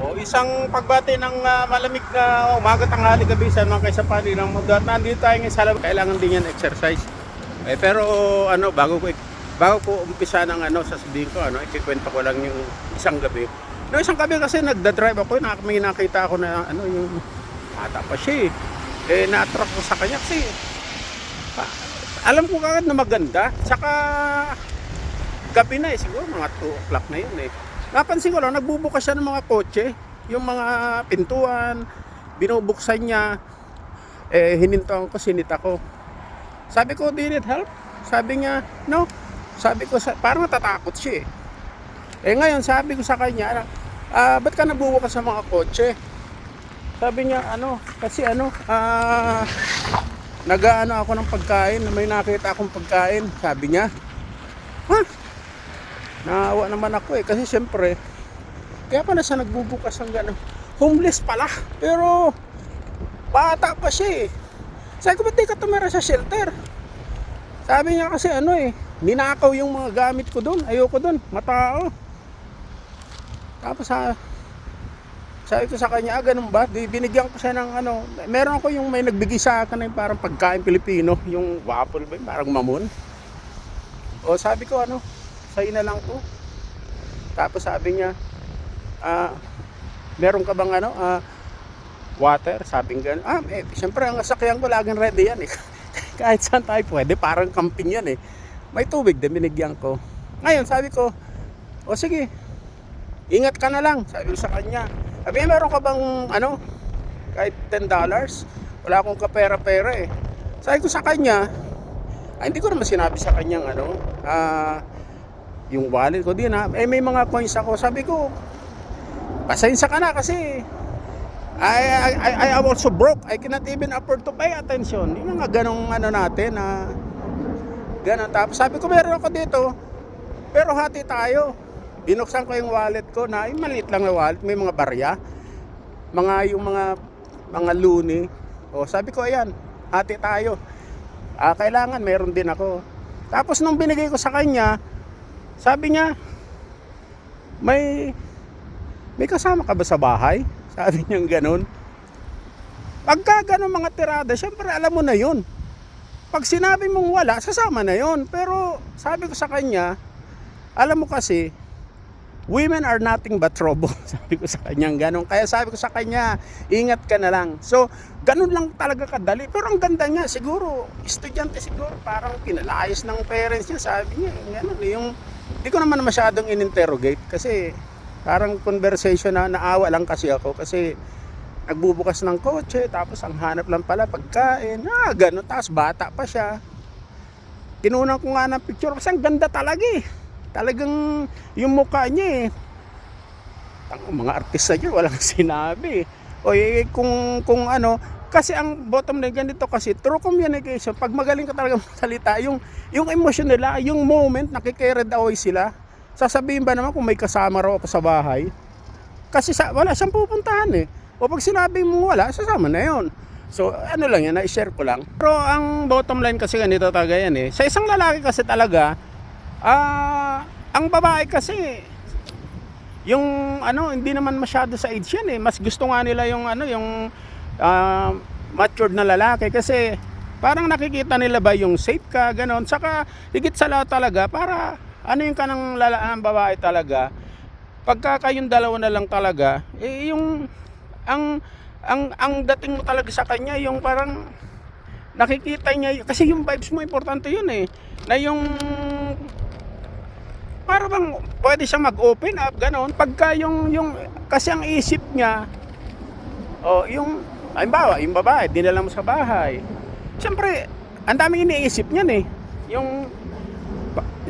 O isang pagbati ng malamig na umaga, tanghali, gabi sa mga kaisapali ng mga nandito tayo ngayon sa labas. Kailangan din yan exercise. Pero ano, bago ko umpisa ng sasabihin ko, ikikwento ko lang yung isang gabi. No, isang gabi kasi nagda-drive ako, may nakita ako na yung bata pa siya na-attract ko sa kanya kasi alam ko kagad na maganda. Saka gabi na siguro mga 2 o'clock na yun Napansin ko lang, nagbubukas siya ng mga kotse, yung mga pintuan, binubuksan niya. Hinintuan ko, sinita ko. Sabi ko, do you need help? Sabi niya, no. Sabi ko, parang natatakot siya ngayon, sabi ko sa kanya, ba't ka nagbubukas ng mga kotse? Sabi niya, kasi nag-aano ako ng pagkain, may nakita akong pagkain. Sabi niya, naawa naman ako kasi siyempre kaya pala siya nagbubukas ng gano'n. Homeless pala, pero bata pa siya Sabi ko, ba't di ka tumira sa shelter? Sabi niya kasi ninakaw yung mga gamit ko doon, ayoko doon, matao. Tapos sabi ko sa kanya, ganun ba? Binigyan ko siya ng meron ako yung may nagbigay sa akin ng parang pagkain Pilipino, yung waffle ba, parang mamon. O sabi ko sa'yo na lang po. Tapos sabi niya, meron ka bang water? Sabi nga, siyempre ang sasakyan ko laging ready yan Kahit saan tayo pwede, parang camping yan May tubig din, binigyan ko. Ngayon sabi ko, o sige, ingat ka na lang. Sabi ko sa kanya, sabi niya, meron ka bang kahit $10? Wala akong kapera-pera Sabi ko sa kanya, hindi ko naman sinabi sa kanyang yung wallet ko din may mga coins ako. Sabi ko, pasensya ka na kasi I also broke. I cannot even afford to pay attention. Yung mga ganong natin ganon. Tapos sabi ko, meron ako dito, pero hati tayo. Binuksan ko yung wallet ko na yung maliit lang na wallet, may mga barya, yung mga luni. Sabi ko, ayan, hati tayo. Kailangan meron din ako. Tapos nung binigay ko sa kanya, sabi niya, may kasama ka ba sa bahay? Sabi niya gano'n. Pagka gano'n mga tirada, syempre alam mo na yun. Pag sinabi mong wala, sasama na yun. Pero sabi ko sa kanya, alam mo kasi, women are nothing but trouble. Sabi ko sa kanya gano'n. Kaya sabi ko sa kanya, ingat ka na lang. So, gano'n lang talaga kadali. Pero ang ganda niya, siguro, estudyante siguro, parang pinalayas ng parents niya. Sabi niya, gano'n hindi ko naman masyadong in-interrogate kasi parang conversation na naawa lang kasi ako kasi nagbubukas ng kotse tapos ang hanap lang pala pagkain. Gano'n. Tapos bata pa siya. Kinunan ko nga ng picture kasi ang ganda talaga Talagang yung mukha niya mga artista niya walang sinabi. Kung kasi ang bottom line ganito kasi true communication. Pag magaling ka talaga magsalita, yung emotion nila, yung moment nakikired away sila. Sasabihin ba naman kung may kasama raw pa sa bahay? Kasi wala siyang pupuntahan O pag sinabi mo wala, sasama na yon. So lang yan, na-share ko lang. Pero ang bottom line kasi ganito talaga yan Sa isang lalaki kasi talaga, ang babae kasi yung hindi naman masyado sa age yan Mas gusto nga nila yung matured na lalaki kasi parang nakikita nila ba yung safe ka, ganon. Saka higit sa lahat talaga, para yung kanang lalaan babae talaga, pagka kayong dalawa na lang talaga, yung ang dating mo talaga sa kanya, yung parang nakikita niya, kasi yung vibes mo importante yun na yung para bang pwede siyang mag-open up, ganon. Pagka yung kasi ang isip niya, halimbawa, yung babae, dinala mo sa bahay. Siyempre, ang daming iniisip niyan Yung,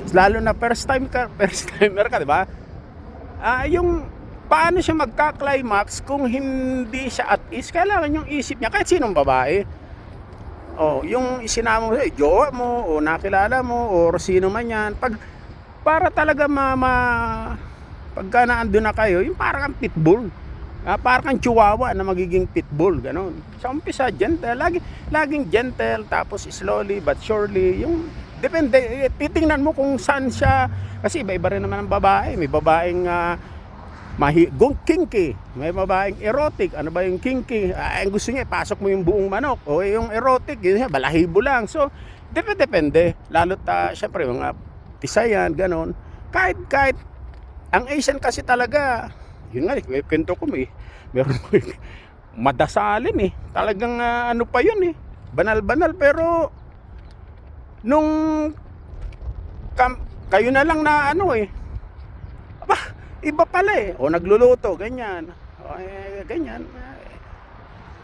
lalo na first timer ka, di ba? Yung, paano siya magka-climax kung hindi siya at ease, kailangan yung isip niya, kahit sinong babae. Yung isinama mo, jowa mo, o nakilala mo, o sino man yan, para talaga pagka naandun na kayo, yung parang kang pitbull. Parang kang chihuahua na magiging pitbull, gano'n. Sa umpisa, gentle, laging gentle, tapos slowly but surely, yung depende, titingnan mo kung saan siya, kasi iba-iba rin naman ang babae. May babaeng kinky. May babaeng erotic. Ano ba yung kinky? Ang gusto niya, pasok mo yung buong manok. O yung erotic, yun, balahibo lang. So, depende. Lalo't, syempre, mga Pisayan, ganon. Kahit, ang Asian kasi talaga, yun nga, kwento ko meron ko madasalin Talagang ano pa yun banal-banal, pero nung kayo na lang na ano aba, iba pala o nagluluto, ganyan. Ganyan.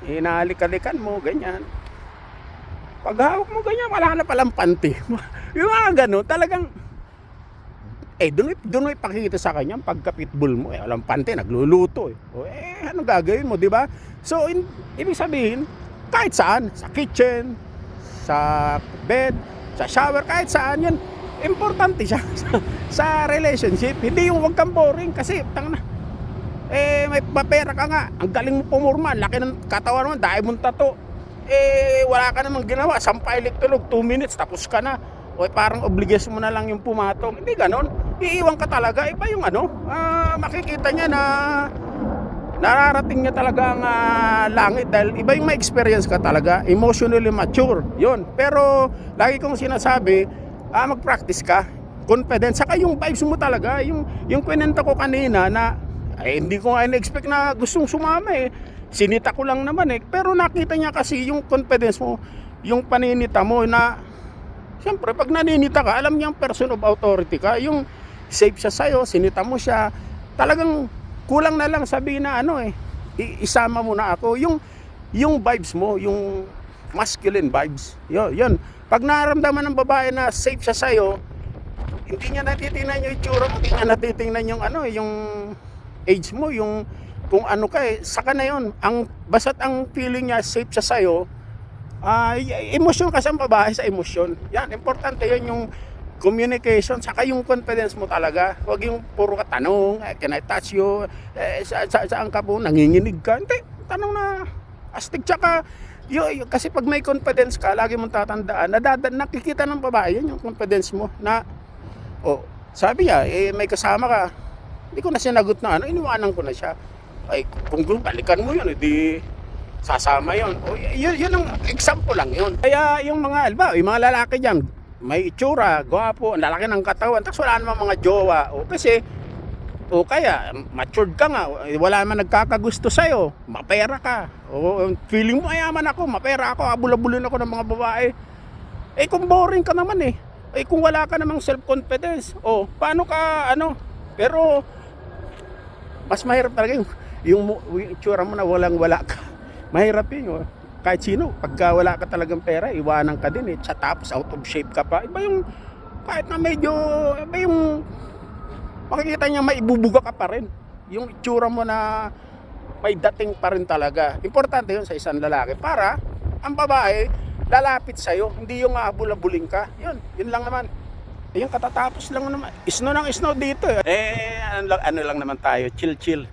Inahalik-halikan mo, ganyan. Paghawak mo ganyan, wala na palang panty. Yung mga gano'n, talagang doon mo ipakikita sa kanya pagka-pitbull mo walang panty, nagluluto ano gagawin mo, di ba? So ibig sabihin, kahit saan, sa kitchen, sa bed, sa shower, kahit saan yan, importante siya sa relationship. Hindi yung wag kang boring kasi tangna may papera ka nga, ang galing mo pumurma, laki ng katawan mo, dahil mong tato, wala ka namang ginawa, sampay tulog, 2 minutes tapos ka na. Parang obligasyon mo na lang yung pumatong. Hindi ganon, iiwan ka talaga. Iba yung makikita niya na nararating niya talaga ang langit, dahil iba yung may experience ka talaga, emotionally mature yun. Pero lagi kong sinasabi, mag-practice ka, confidence, saka yung vibes mo talaga, yung kwento ko kanina na hindi ko nga in-expect na gustong sumama sinita ko lang naman pero nakita niya kasi yung confidence mo, yung paninita mo na siyempre pag naninita ka, alam niya ang person of authority ka, yung safe siya sa'yo, sinita mo siya, talagang kulang na lang sabihin na isama mo na ako, yung vibes mo, yung masculine vibes, yun. Pag nararamdaman ng babae na safe siya sa'yo, hindi niya natitingnan yung itsura mo, hindi niya natitingnan yung yung age mo, yung kung ano ka saka na yun, basta't ang feeling niya safe siya sa'yo, emosyon kasi ang babae sa emosyon. Yan, importante yun, yung communication, saka yung confidence mo talaga. Huwag yung puro ka tanong, can I touch you? Saan ka po? Nanginginig ka? Hindi, tanong na astig. Tsaka, kasi pag may confidence ka, lagi mong tatandaan, nakikita ng babae, yun yung confidence mo, na, sabi niya, may kasama ka, hindi ko na sinagot na iniwanan ko na siya. Kung balikan mo yun, hindi sasama yun. Yun ang example lang yun. Kaya yung mga lalaki dyan, may itsura, gwapo, ang lalaki ng katawan, tapos wala namang mga jowa. Kasi, kaya, matured ka nga, wala naman nagkakagusto sa'yo, mapera ka. Feeling mo, ayaman ako, mapera ako, abul-abulin ako ng mga babae. Kung boring ka naman kung wala ka namang self-confidence, paano ka, pero, mas mahirap talaga yung itsura mo na walang-wala ka. Mahirap yun. Kahit sino, pagka wala ka talagang pera, iwanan ka din tapos out of shape ka pa. Iba yung, kahit na medyo, iba yung, makikita niya maibubuga ka pa rin. Yung itsura mo na may dating pa rin talaga. Importante yun sa isang lalaki para ang babae lalapit sa'yo. Hindi yung abul-abuling ka. Yun lang naman. Yung katatapos lang naman. Isno ng isno dito ano lang naman tayo, chill.